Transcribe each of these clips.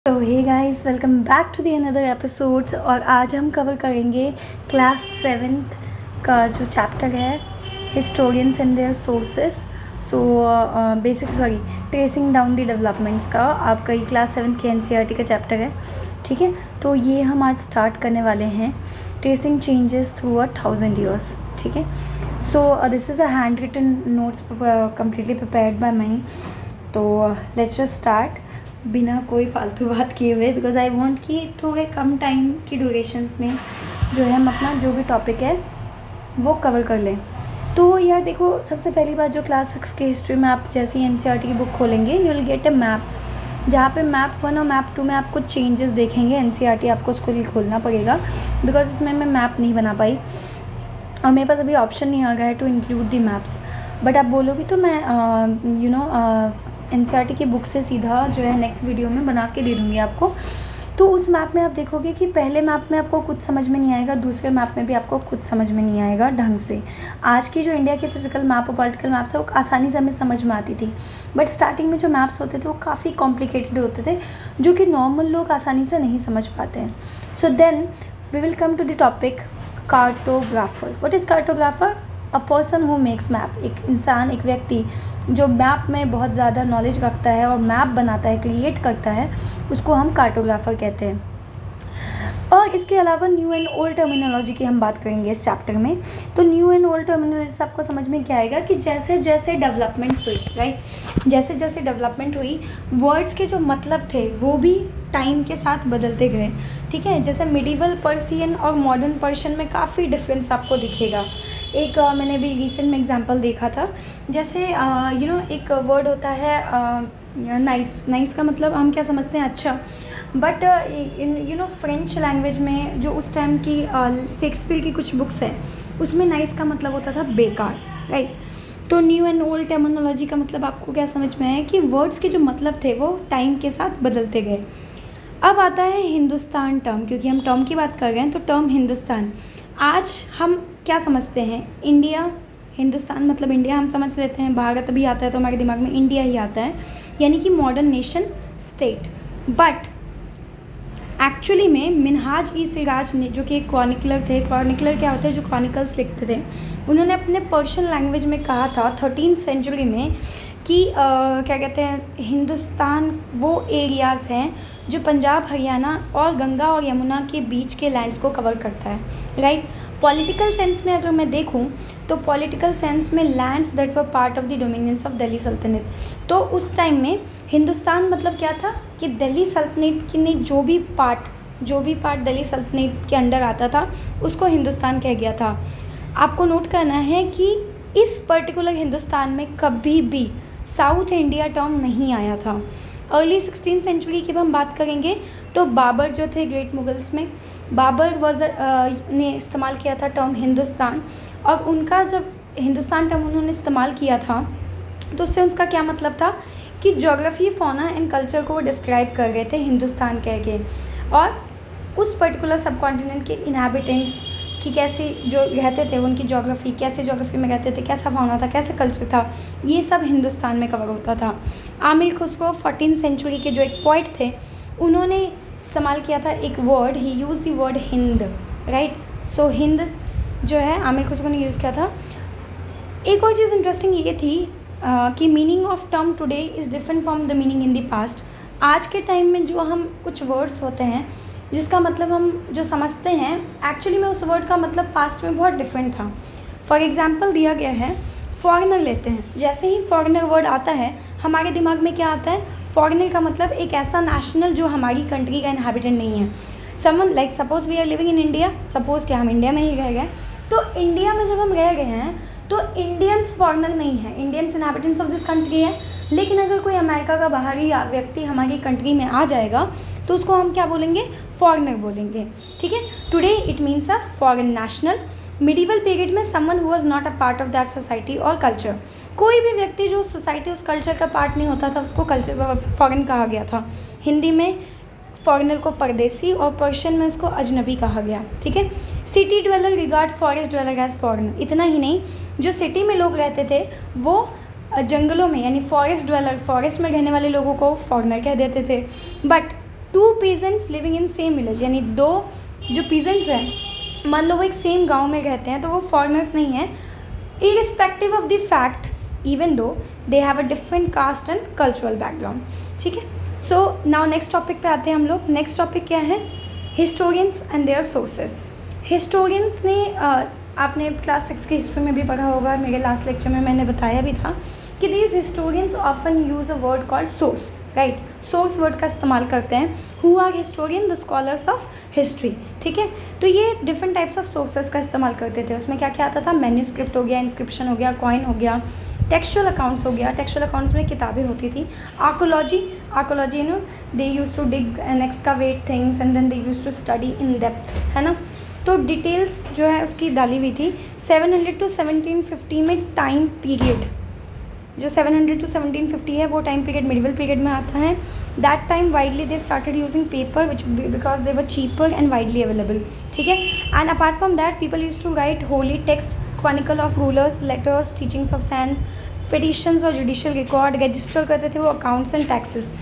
तो hey guys, welcome back to the another episodes. और आज हम कवर करेंगे क्लास 7th का जो चैप्टर है historians and their sources. Tracing down the developments का आपका ये क्लास 7th के एनसीईआरटी का चैप्टर है। ठीक है, तो ये हम आज स्टार्ट करने वाले हैं ट्रेसिंग चेंजेस थ्रू 1000 ईयर्स। ठीक है, so this is a hand written notes completely prepared by my. तो लेट्स जस्ट स्टार्ट बिना कोई फालतू बात किए हुए, बिकॉज आई वांट कि थोड़े कम टाइम की ड्यूरेशंस में जो है हम अपना जो भी टॉपिक है वो कवर कर लें। तो यार देखो, सबसे पहली बात जो क्लास 6 के हिस्ट्री में आप जैसे ही एनसीईआरटी की बुक खोलेंगे you will get a map, जहाँ पे मैप 1 और मैप 2 में आप कुछ चेंजेस देखेंगे। एनसीईआरटी आपको उसको खोलना पड़ेगा बिकॉज इसमें मैं मैप नहीं बना पाई और मेरे पास अभी ऑप्शन नहीं आ गया है to include the maps. But आप बोलोगे तो मैं एनसीईआरटी की बुक से सीधा जो है नेक्स्ट वीडियो में बना के दे दूँगी आपको। तो उस मैप में आप देखोगे कि पहले मैप में आपको कुछ समझ में नहीं आएगा, दूसरे मैप में भी आपको कुछ समझ में नहीं आएगा ढंग से। आज की जो इंडिया के फिजिकल मैप और पॉलिटिकल मैप्स है वो आसानी से हमें समझ में आती थी, बट स्टार्टिंग में जो मैप्स होते थे वो काफ़ी कॉम्प्लिकेटेड होते थे जो कि नॉर्मल लोग आसानी से नहीं समझ पाते हैं। So then we will come to the topic cartographer. What is cartographer? A person who makes map. एक इंसान, एक व्यक्ति जो मैप में बहुत ज़्यादा नॉलेज रखता है और मैप बनाता है, क्रिएट करता है, उसको हम कार्टोग्राफर कहते हैं। और इसके अलावा न्यू एंड ओल्ड टर्मिनोलॉजी की हम बात करेंगे इस चैप्टर में। तो न्यू एंड ओल्ड टर्मिनोलॉजी से आपको समझ में क्या आएगा कि जैसे जैसे डेवलपमेंट्स हुई, राइट, जैसे जैसे डेवलपमेंट हुई वर्ड्स के जो मतलब थे वो भी टाइम के साथ बदलते गए। ठीक है, जैसे मिडिवल पर्सियन और मॉडर्न पर्शियन में काफ़ी डिफरेंस आपको दिखेगा। एक मैंने भी रिसेंट में एग्जांपल देखा था, जैसे एक वर्ड होता है नाइस। नाइस का मतलब हम क्या समझते हैं, अच्छा, बट फ्रेंच लैंग्वेज में जो उस टाइम की शेक्सपियर की कुछ बुक्स हैं उसमें नाइस का मतलब होता था बेकार, राइट। तो न्यू एंड ओल्ड टर्मिनोलॉजी का मतलब आपको क्या समझ में आया कि वर्ड्स के जो मतलब थे वो टाइम के साथ बदलते गए। अब आता है हिंदुस्तान टर्म, क्योंकि हम टर्म की बात कर रहे हैं तो टर्म हिंदुस्तान। आज हम क्या समझते हैं, इंडिया, हिंदुस्तान मतलब इंडिया हम समझ लेते हैं, भारत भी आता है तो हमारे दिमाग में इंडिया ही आता है, यानी कि modern nation state. But actually में मिनहाज ई सिराज ने, जो कि एक क्रॉनिकलर थे, क्रॉनिकलर क्या होता है, जो क्रॉनिकल्स लिखते थे, उन्होंने अपने पर्शियन लैंग्वेज में कहा था 13th सेंचुरी में कि क्या कहते हैं, हिंदुस्तान वो एरियाज़ हैं जो पंजाब, हरियाणा और गंगा और यमुना के बीच के लैंड्स को कवर करता है, राइट। पॉलिटिकल सेंस में अगर मैं देखूं तो पॉलिटिकल सेंस में lands that were part of the dominions of Delhi सल्तनत। तो उस टाइम में हिंदुस्तान मतलब क्या था कि दिल्ली सल्तनत की ने जो भी पार्ट दिल्ली सल्तनत के अंडर आता था उसको हिंदुस्तान कह गया था। आपको नोट करना है कि इस पर्टिकुलर हिंदुस्तान में कभी भी साउथ इंडिया टर्म नहीं आया था। अर्ली 16th सेंचुरी की हम बात करेंगे तो बाबर जो थे ग्रेट मुगल्स में, बाबर ने इस्तेमाल किया था टर्म हिंदुस्तान। और उनका जब हिंदुस्तान टर्म उन्होंने इस्तेमाल किया था तो उससे उसका क्या मतलब था कि ज्योग्राफी, फौना एंड कल्चर को वो डिस्क्राइब कर रहे थे हिंदुस्तान कह के, और उस पर्टिकुलर सब कॉन्टिनेंट के इनहैबिटेंट्स कि कैसे जो रहते थे, उनकी ज्योग्राफी, कैसे ज्योग्राफी में रहते थे, कैसा फौना था, कैसे कल्चर था, ये सब हिंदुस्तान में कवर होता था। आमिर खुसरो 14th सेंचुरी के जो एक पोइट थे, उन्होंने इस्तेमाल किया था एक word, he use the word Hind, right. So Hind जो है आमिर खुसरो ने यूज़ किया था। एक और चीज़ इंटरेस्टिंग ये थी कि meaning of term today is different from the meaning in the past. आज के टाइम में जो हम कुछ वर्ड्स होते हैं जिसका मतलब हम जो समझते हैं, एक्चुअली में उस वर्ड का मतलब पास्ट में बहुत डिफरेंट था। फॉर एग्जांपल दिया गया है, फॉरेनर लेते हैं, जैसे ही फॉरेनर वर्ड आता है हमारे दिमाग में क्या आता है, फॉरेनर का मतलब एक ऐसा नेशनल जो हमारी कंट्री का इनहैबिटेंट नहीं है। Someone like suppose we are living in India, suppose कि हम इंडिया में ही रह गए, तो इंडिया में जब हम रह गए हैं तो इंडियंस फॉरेनर नहीं है, Indians inhabitants of this country है। लेकिन अगर कोई अमेरिका का बाहरी व्यक्ति हमारी कंट्री में आ जाएगा तो उसको हम क्या बोलेंगे, फॉरेनर बोलेंगे। ठीक है, today it means a foreign national. Medieval period में someone who was not a part of that society और कल्चर, कोई भी व्यक्ति जो सोसाइटी उस कल्चर का पार्ट नहीं होता था उसको कल्चर फॉरेन कहा गया था। हिंदी में फॉरेनर को परदेसी और पर्शियन में उसको अजनबी कहा गया। ठीक है, city dweller regard forest dweller as foreigner. इतना ही नहीं, जो सिटी में लोग रहते थे वो जंगलों में यानी फॉरेस्ट ड्वेलर, फॉरेस्ट में रहने वाले लोगों को फॉरेनर कह देते थे। But two peasants living in same village, यानी दो जो पीजेंट्स हैं, मान लो वो एक सेम गांव में रहते हैं, तो वो फॉरेनर्स नहीं हैं, irrespective of the fact even though they have a different caste and cultural background. ठीक है, सो नाउ नेक्स्ट टॉपिक पे आते हैं हम लोग। नेक्स्ट टॉपिक क्या है? Historians and their sources. Historians ने आपने क्लास 6 की हिस्ट्री में भी पढ़ा होगा, मेरे लास्ट लेक्चर में मैंने बताया भी था कि these historians often use a word called source, right. Source word का इस्तेमाल करते हैं। Who are historian? The scholars of history. ठीक है, तो ये डिफरेंट टाइप्स ऑफ सोर्सेज का इस्तेमाल करते थे। उसमें क्या क्या आता था? मैन्यूस्क्रिप्ट हो गया, इंस्क्रिप्शन हो गया, कॉइन हो गया, टेक्सचुअल अकाउंट्स हो गया। टेक्सचुअल अकाउंट्स में किताबें होती थी। Archaeology no they used to dig and excavate things and then they used to study in depth, है ना। तो डिटेल्स जो है उसकी डाली हुई थी। 700 to 1750 में टाइम पीरियड, जो 700 to 1750 है वो टाइम पीरियड मिडिवल पीरियड में आता है। That time widely they started using paper which because they were cheaper and widely available. ठीक है, and apart from that people use to write holy text, chronicle of rulers, letters, teachings of science, petitions और judicial record, register करते थे वो accounts and taxes.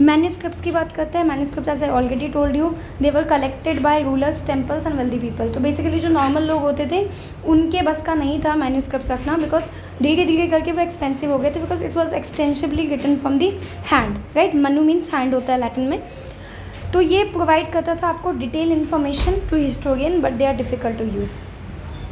Manuscripts की बात करते हैं। Manuscripts as I already told you they were collected by rulers, temples and wealthy people. तो basically जो नॉर्मल लोग होते थे उनके बस का नहीं था मैन्यूस्क्रिप्ट्स रखना, बिकॉज धीरे धीरे करके वो एक्सपेंसिव हो गए थे, because it was extensively written from the hand, right. Manu means hand होता है लैटिन में। तो ये प्रोवाइड करता था आपको detail information to historian, but they are difficult to use.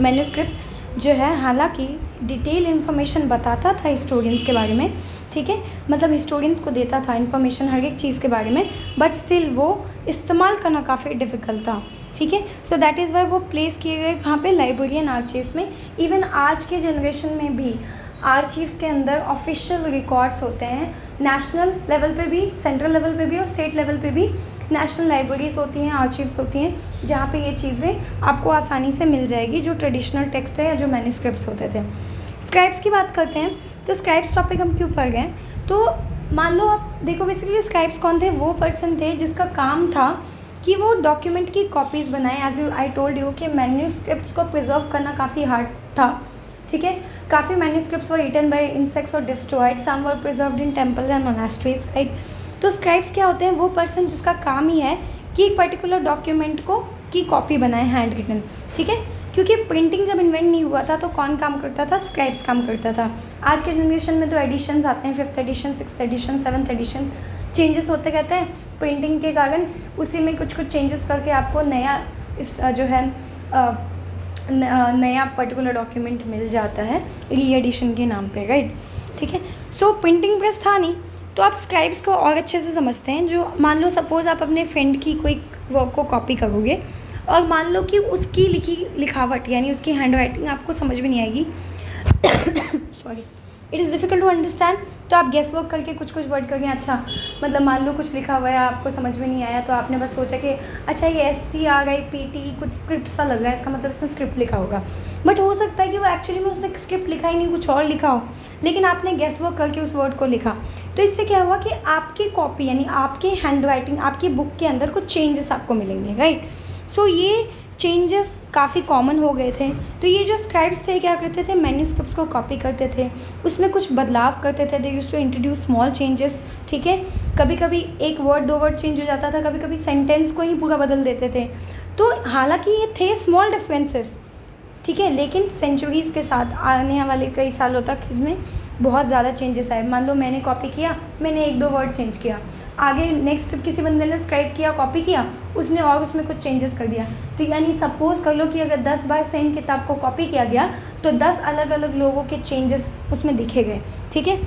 Manuscript जो है हालांकि डिटेल इन्फॉर्मेशन बताता था हिस्टोरियंस के बारे में, ठीक है, मतलब हिस्टोरियंस को देता था इन्फॉर्मेशन हर एक चीज़ के बारे में, बट स्टिल वो इस्तेमाल करना काफ़ी डिफ़िकल्ट था। ठीक है, सो दैट इज़ वाई वो प्लेस किए गए कहाँ पे? लाइब्रेरी एंड आर्चीव्स में। इवन आज के जनरेशन में भी आर्चीव्स के अंदर ऑफिशियल रिकॉर्ड्स होते हैं, नेशनल लेवल पे भी, सेंट्रल लेवल पे भी और स्टेट लेवल पे भी नेशनल लाइब्रेरीज होती हैं, आर्चीव्स होती हैं, जहाँ पे ये चीज़ें आपको आसानी से मिल जाएगी, जो ट्रेडिशनल टेक्स्ट है या जो मैन्यूस्क्रिप्ट्स होते थे। स्क्राइब्स की बात करते हैं, तो स्क्राइब्स टॉपिक हम क्यों पढ़ गए? तो मान लो आप देखो, बेसिकली स्क्राइब्स कौन थे? वो पर्सन थे जिसका काम था कि वो डॉक्यूमेंट की कॉपीज़ बनाए। As you I told you कि मैन्यूस्क्रिप्ट्स को प्रिजर्व करना काफ़ी हार्ड था। ठीक है, काफ़ी manuscripts were eaten by insects और destroyed, some were preserved in temples and monasteries, right. तो स्क्राइब्स क्या होते हैं? वो पर्सन जिसका काम ही है कि एक पर्टिकुलर डॉक्यूमेंट को की कॉपी बनाए, हैंड रिटन। ठीक है, क्योंकि प्रिंटिंग जब इन्वेंट नहीं हुआ था तो कौन काम करता था? स्क्राइब्स काम करता था। आज के जनरेशन में तो एडिशंस आते हैं, 5th addition, 6th addition, 7th addition, changes होते रहते हैं प्रिंटिंग के कारण। उसी में कुछ कुछ चेंजेस करके आपको नया जो है नया पर्टिकुलर डॉक्यूमेंट मिल जाता है री एडिशन के नाम पे, राइट। ठीक है, सो प्रिंटिंग प्रेस था नहीं, तो आप स्क्राइब्स को और अच्छे से समझते हैं। जो मान लो सपोज़ आप अपने फ्रेंड की कोई वर्क को कॉपी करोगे और मान लो कि उसकी लिखावट यानी उसकी हैंड राइटिंग आपको समझ में नहीं आएगी, sorry, it is difficult to understand, तो आप गेस वर्क करके कुछ कुछ वर्ड करके, अच्छा मतलब मान लो कुछ लिखा हुआ है आपको समझ में नहीं आया, तो आपने बस सोचा कि अच्छा ये SCRIPT कुछ स्क्रिप्ट सा लग रहा है, इसका मतलब इसने स्क्रिप्ट लिखा होगा, बट हो सकता है कि वो एक्चुअली में उसने स्क्रिप्ट लिखा ही नहीं, कुछ और लिखा हो, लेकिन आपने गेस वर्क करके उस वर्ड को लिखा। तो इससे क्या हुआ कि आपकी कॉपी यानी आपकी हैंड राइटिंग, आपकी बुक के अंदर कुछ चेंजेस आपको मिलेंगे, राइट। सो ये चेंजेस काफ़ी कॉमन हो गए थे। तो ये जो स्क्राइब्स थे क्या करते थे? मैन्यूस्क्रिप्ट्स को कॉपी करते थे, उसमें कुछ बदलाव करते थे। They used to introduce small changes, ठीक है। कभी कभी एक वर्ड दो वर्ड चेंज हो जाता था, कभी कभी सेंटेंस को ही पूरा बदल देते थे। तो हालांकि ये थे स्मॉल डिफरेंसेस, ठीक है, लेकिन सेंचुरीज़ के साथ आने वाले कई सालों तक इसमें बहुत ज़्यादा चेंजेस आए। मान लो मैंने कॉपी किया, मैंने एक दो वर्ड चेंज किया, आगे नेक्स्ट किसी बंदे ने स्क्राइब किया, कॉपी किया, उसने और उसमें कुछ चेंजेस कर दिया। तो यानी सपोज़ कर लो कि अगर 10 बार सेम किताब को कॉपी किया गया तो 10 अलग अलग लोगों के चेंजेस उसमें दिखे गए, ठीक है।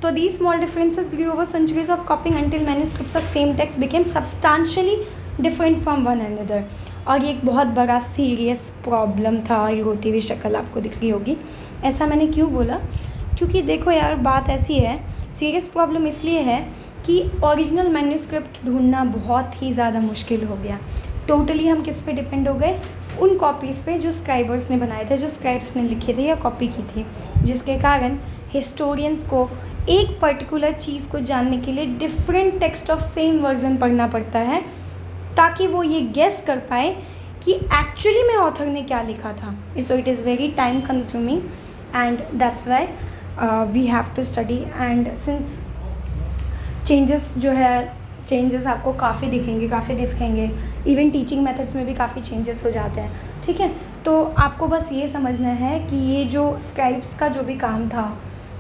तो these small differences grew over centuries of copying until manuscripts of same text became substantially different from one another। और ये एक बहुत बड़ा सीरियस प्रॉब्लम था। ये होती हुई शक्ल आपको दिख रही होगी। ऐसा मैंने क्यों बोला? क्योंकि देखो यार, बात ऐसी है, सीरियस प्रॉब्लम इसलिए है कि ओरिजिनल मैन्यूस्क्रिप्ट ढूंढना बहुत ही ज़्यादा मुश्किल हो गया। टोटली हम किस पे डिपेंड हो गए? उन कॉपीज़ पे जो स्क्राइबर्स ने बनाए थे, जो स्क्राइब्स ने लिखे थे या कॉपी की थी, जिसके कारण हिस्टोरियंस को एक पर्टिकुलर चीज़ को जानने के लिए different text of same version पढ़ना पड़ता है, ताकि वो ये गेस कर पाए कि एक्चुअली में ऑथर ने क्या लिखा था। So it is very time consuming and that's why we have to study. And since changes आपको काफ़ी दिखेंगे। इवन टीचिंग मेथड्स में भी काफ़ी चेंजेस हो जाते हैं, ठीक है। तो आपको बस ये समझना है कि ये जो स्क्राइब्स का जो भी काम था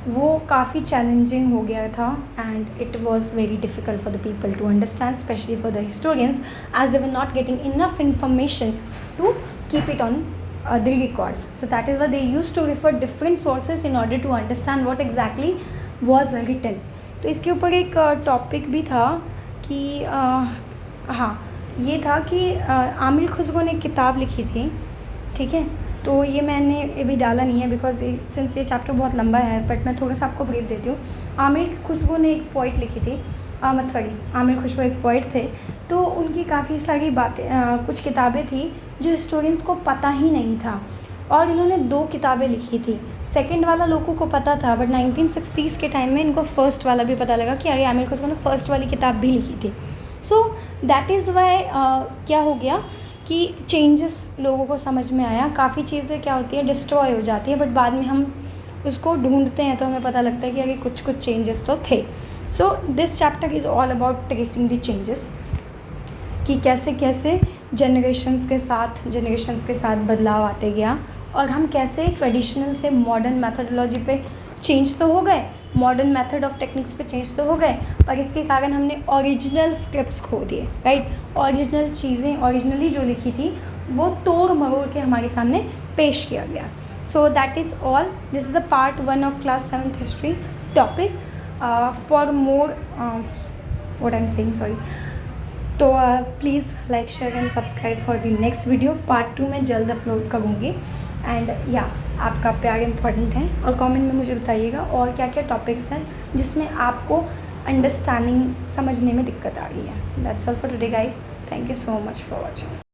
वो काफ़ी चैलेंजिंग हो गया था, and it was very difficult for the people to understand, specially for the historians, as they were not getting enough information to keep it on the records. So that is why they used to refer different sources in order to understand what exactly was written. तो इसके ऊपर एक topic भी था कि हाँ, ये था कि आमिर खुसरो ने एक किताब लिखी थी, ठीक है। तो ये मैंने अभी डाला नहीं है बिकॉज सिंस ये चैप्टर बहुत लंबा है, बट मैं थोड़ा सा आपको ब्रीफ देती हूँ। आमिर खुसरो ने एक पोइट लिखी थी, आमिर खुसरो एक पोइट थे। तो उनकी काफ़ी सारी बातें, कुछ किताबें थी जो हिस्टोरियंस को पता ही नहीं था, और इन्होंने 2 किताबें लिखी थी। सेकंड वाला लोगों को पता था, बट 1960s के टाइम में इनको फर्स्ट वाला भी पता लगा कि अरे आमिर खुसरो ने फर्स्ट वाली किताब भी लिखी थी। सो दैट इज़ वाई क्या हो गया कि चेंजेस लोगों को समझ में आया। काफ़ी चीज़ें क्या होती है, डिस्ट्रॉय हो जाती है, बट बाद में हम उसको ढूंढते हैं तो हमें पता लगता है कि अरे कुछ चेंजेस तो थे। So this chapter is all about tracing the changes, कि कैसे कैसे जनरेशंस के साथ बदलाव आते गया, और हम कैसे ट्रेडिशनल से मॉडर्न मैथडोलॉजी पे चेंज तो हो गए, मॉडर्न मेथड ऑफ टेक्निक्स पे चेंज तो हो गए, पर इसके कारण हमने ओरिजिनल स्क्रिप्ट्स खो दिए, राइट। ओरिजिनल चीज़ें ओरिजिनली जो लिखी थी वो तोड़ मरोड़ के हमारे सामने पेश किया गया। So that is all, this is the part 1 of class 7th history topic. For more what I am saying, sorry. तो please like, share and subscribe for the next video. Part 2 में जल्द अपलोड करूँगी, and या आपका प्यार important है, और comment में मुझे बताइएगा और क्या क्या टॉपिक्स हैं जिसमें आपको अंडरस्टैंडिंग समझने में दिक्कत आ रही है। That's all for today guys, thank you so much for watching.